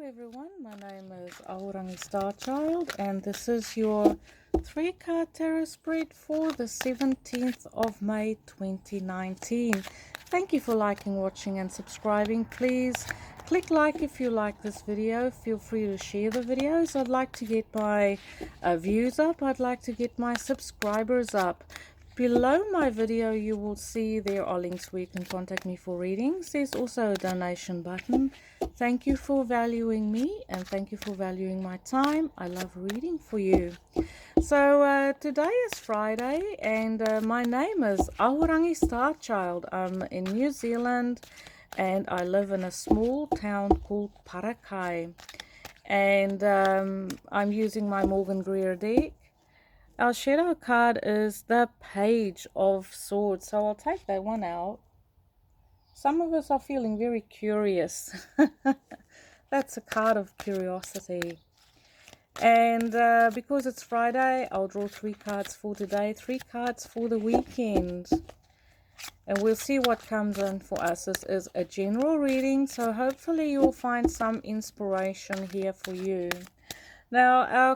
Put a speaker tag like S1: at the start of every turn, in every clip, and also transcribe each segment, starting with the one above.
S1: everyone, my name is Ahorangi Starchild and this is your 3-card tarot spread for the 17th of May 2019. Thank you for liking, watching and subscribing. Please click like if you like this video. Feel free to share the videos. I'd like to get my views up. I'd like to get my subscribers up. Below my video you will see there are links where you can contact me for readings. There's also a donation button. Thank you for valuing me and thank you for valuing my time. I love reading for you. So today is Friday and my name is Ahorangi Starchild. I'm in New Zealand and I live in a small town called Parakai. And I'm using my Morgan Greer deck. Our shadow card is the Page of Swords. So I'll take that one out. Some of us are feeling very curious. That's a card of curiosity. And because it's Friday, I'll draw 3 cards for today, 3 cards for the weekend. And we'll see what comes in for us. This is a general reading, so hopefully you'll find some inspiration here for you. Now,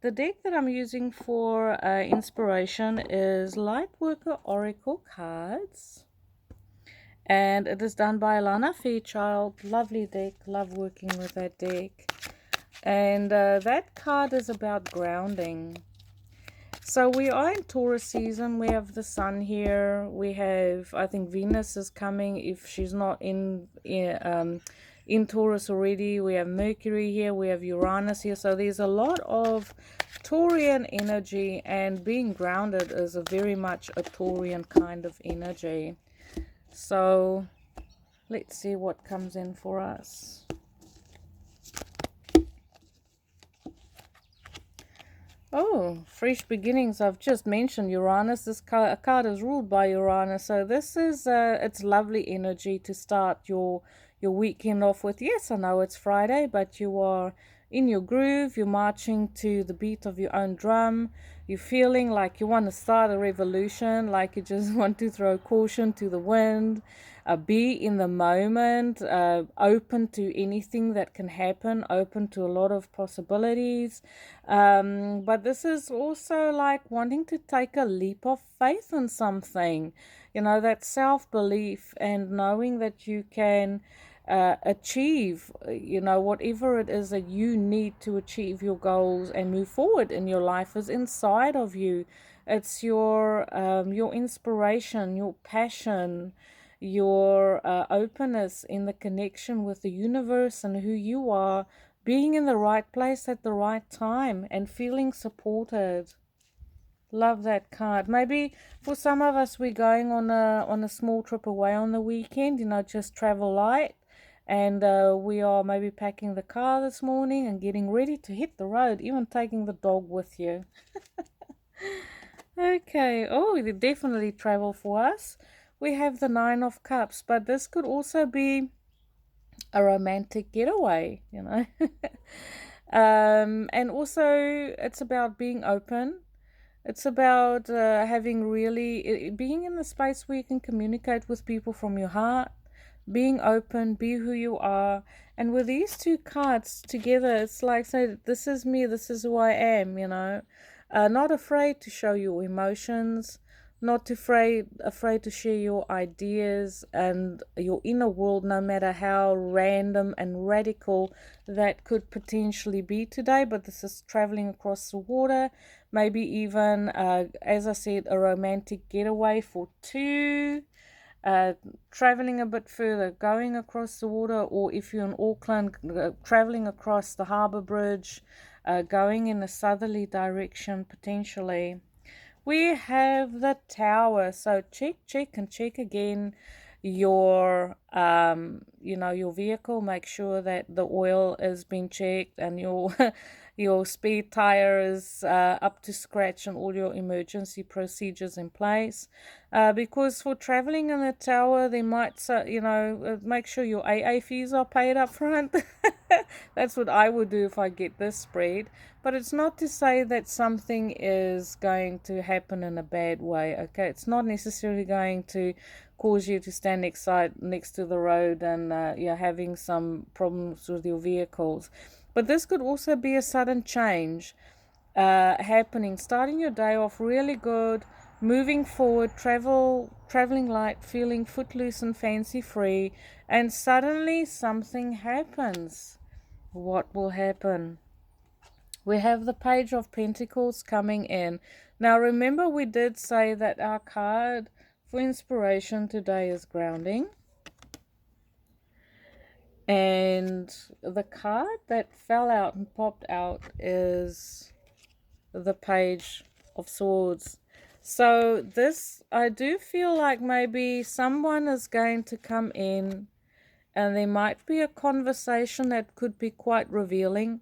S1: the deck that I'm using for inspiration is Lightworker Oracle cards. And it is done by Alana Fairchild. Lovely deck. Love working with that deck. And that card is about grounding. So we are in Taurus season. We have the sun here. We have, I think Venus is coming if she's not in Taurus already. We have Mercury here, we have Uranus here, so there's a lot of Taurian energy, and being grounded is a very much a Taurian kind of energy. So let's see what comes in for us. Oh, fresh beginnings. I've just mentioned Uranus. This card is ruled by Uranus, so this is it's lovely energy to start your weekend off with. Yes, I know it's Friday, but you are in your groove. You're marching to the beat of your own drum. You're feeling like you want to start a revolution, like you just want to throw caution to the wind, be in the moment, open to anything that can happen, open to a lot of possibilities. But this is also like wanting to take a leap of faith in something, you know, that self-belief and knowing that you can achieve, you know, whatever it is that you need to achieve your goals and move forward in your life is inside of you. It's your inspiration, your passion, your openness in the connection with the universe and who you are, being in the right place at the right time and feeling supported. Love that card. Maybe for some of us we're going on a small trip away on the weekend, you know, just travel light. And we are maybe packing the car this morning and getting ready to hit the road, even taking the dog with you. Okay, oh, they definitely travel for us. We have the 9 of Cups, but this could also be a romantic getaway, you know. And also it's about being open. It's about being in the space where you can communicate with people from your heart, being open, be who you are. And with these 2 cards together, it's like, say, this is me, this is who I am, you know. Not afraid to show your emotions, not afraid to share your ideas and your inner world, no matter how random and radical that could potentially be today. But this is traveling across the water, maybe even, as I said, a romantic getaway for 2. Traveling a bit further, going across the water, or if you're in Auckland, traveling across the harbour bridge, going in a southerly direction potentially. We have the Tower, so check and check again your you know, your vehicle. Make sure that the oil has been checked and your your spare tire is up to scratch and all your emergency procedures in place, because for traveling in the Tower they might, you know, make sure your AA fees are paid up front. That's what I would do if I get this spread. But it's not to say that something is going to happen in a bad way, okay? It's not necessarily going to cause you to stand next to the road and you're having some problems with your vehicles. But this could also be a sudden change happening, starting your day off really good, moving forward, traveling light, feeling footloose and fancy free, and suddenly something happens. What will happen? We have the Page of Pentacles coming in. Now remember, we did say that our card for inspiration today is grounding. And the card that fell out and popped out is the Page of Swords. So this, I do feel like maybe someone is going to come in and there might be a conversation that could be quite revealing.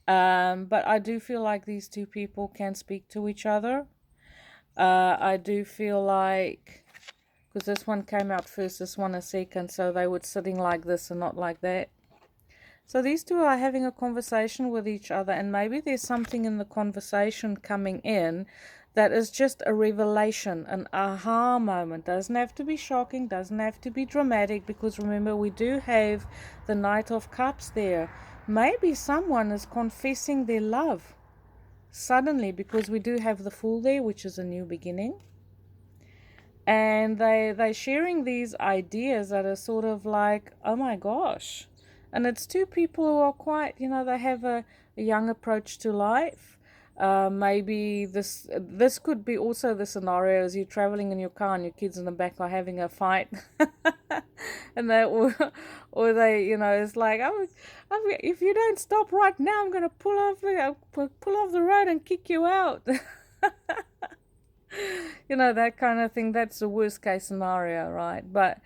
S1: But I do feel like these two people can speak to each other. I do feel like, because this one came out first, this one a second, so they were sitting like this and not like that. So these two are having a conversation with each other, and maybe there's something in the conversation coming in that is just a revelation, an aha moment. Doesn't have to be shocking, doesn't have to be dramatic, because remember, we do have the Knight of Cups there. Maybe someone is confessing their love suddenly, because we do have the Fool there, which is a new beginning. And they're sharing these ideas that are sort of like, oh my gosh. And it's two people who are quite, they have a young approach to life. Maybe this could be also the scenario as you're traveling in your car and your kids in the back are having a fight. And they, or they, it's like, if you don't stop right now, I'm going to pull off the road and kick you out. That kind of thing. That's the worst case scenario, right? But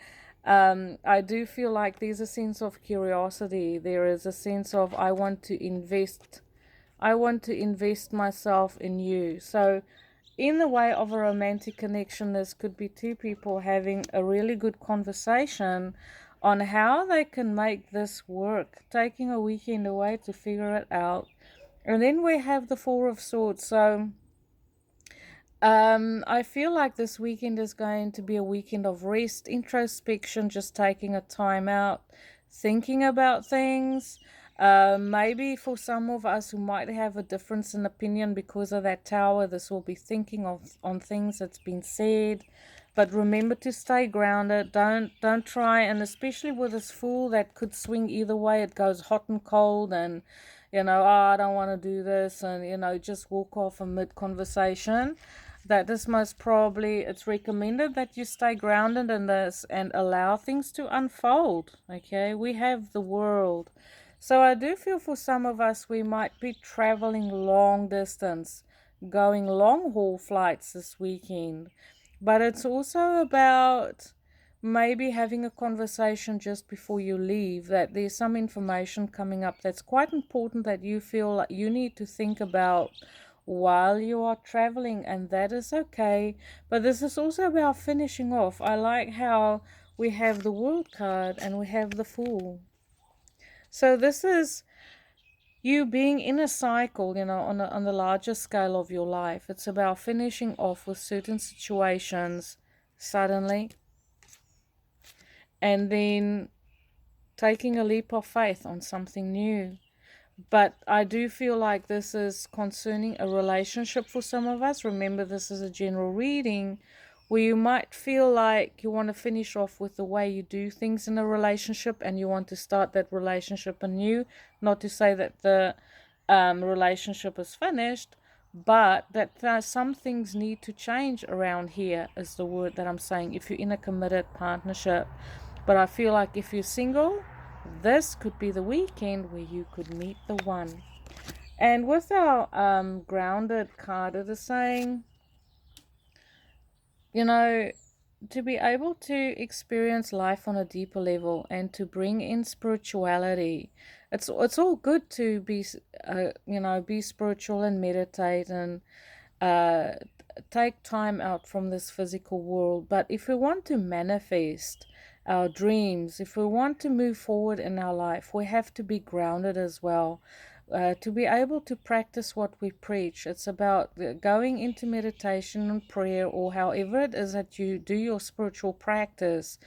S1: I do feel like there's a sense of curiosity. There is a sense of I want to invest myself in you. So in the way of a romantic connection, this could be two people having a really good conversation on how they can make this work, taking a weekend away to figure it out. And then we have the Four of Swords. So I feel like this weekend is going to be a weekend of rest, introspection, just taking a time out, thinking about things. Maybe for some of us who might have a difference in opinion because of that tower, this will be thinking on things that's been said. But remember to stay grounded. Don't try, and especially with this Fool that could swing either way. It goes hot and cold, and I don't want to do this, and just walk off a mid-conversation. That this most probably, it's recommended that you stay grounded in this and allow things to unfold. Okay, we have the world. So I do feel for some of us, we might be traveling long distance, going long haul flights this weekend. But it's also about maybe having a conversation just before you leave, that there's some information coming up that's quite important that you feel like you need to think about while you are traveling, and that is okay. But this is also about finishing off. I like how we have the World card and we have the Fool. So this is you being in a cycle, on the larger scale of your life. It's about finishing off with certain situations suddenly, and then taking a leap of faith on something new. But I do feel like this is concerning a relationship for some of us. Remember, this is a general reading where you might feel like you want to finish off with the way you do things in a relationship and you want to start that relationship anew. Not to say that the relationship is finished, but that some things need to change around here is the word that I'm saying if you're in a committed partnership. But I feel like if you're single, this could be the weekend where you could meet the one. And with our grounded card, it is saying, to be able to experience life on a deeper level and to bring in spirituality. It's all good to be, be spiritual and meditate and take time out from this physical world. But if we want to manifest our dreams, if we want to move forward in our life, we have to be grounded as well. to be able to practice what we preach. It's about going into meditation and prayer, or however it is that you do your spiritual practice.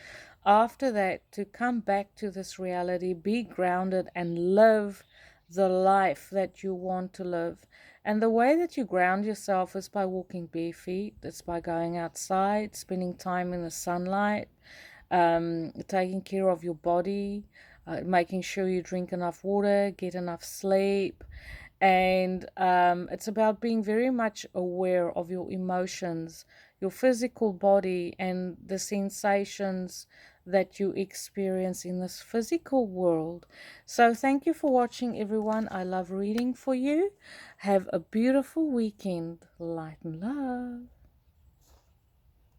S1: After that, to come back to this reality, be grounded, and live the life that you want to live. And the way that you ground yourself is by walking bare feet, it's by going outside, spending time in the sunlight, taking care of your body, making sure you drink enough water, get enough sleep. And it's about being very much aware of your emotions, your physical body, and the sensations that you experience in this physical world. So thank you for watching, everyone. I love reading for you. Have a beautiful weekend. Light and love.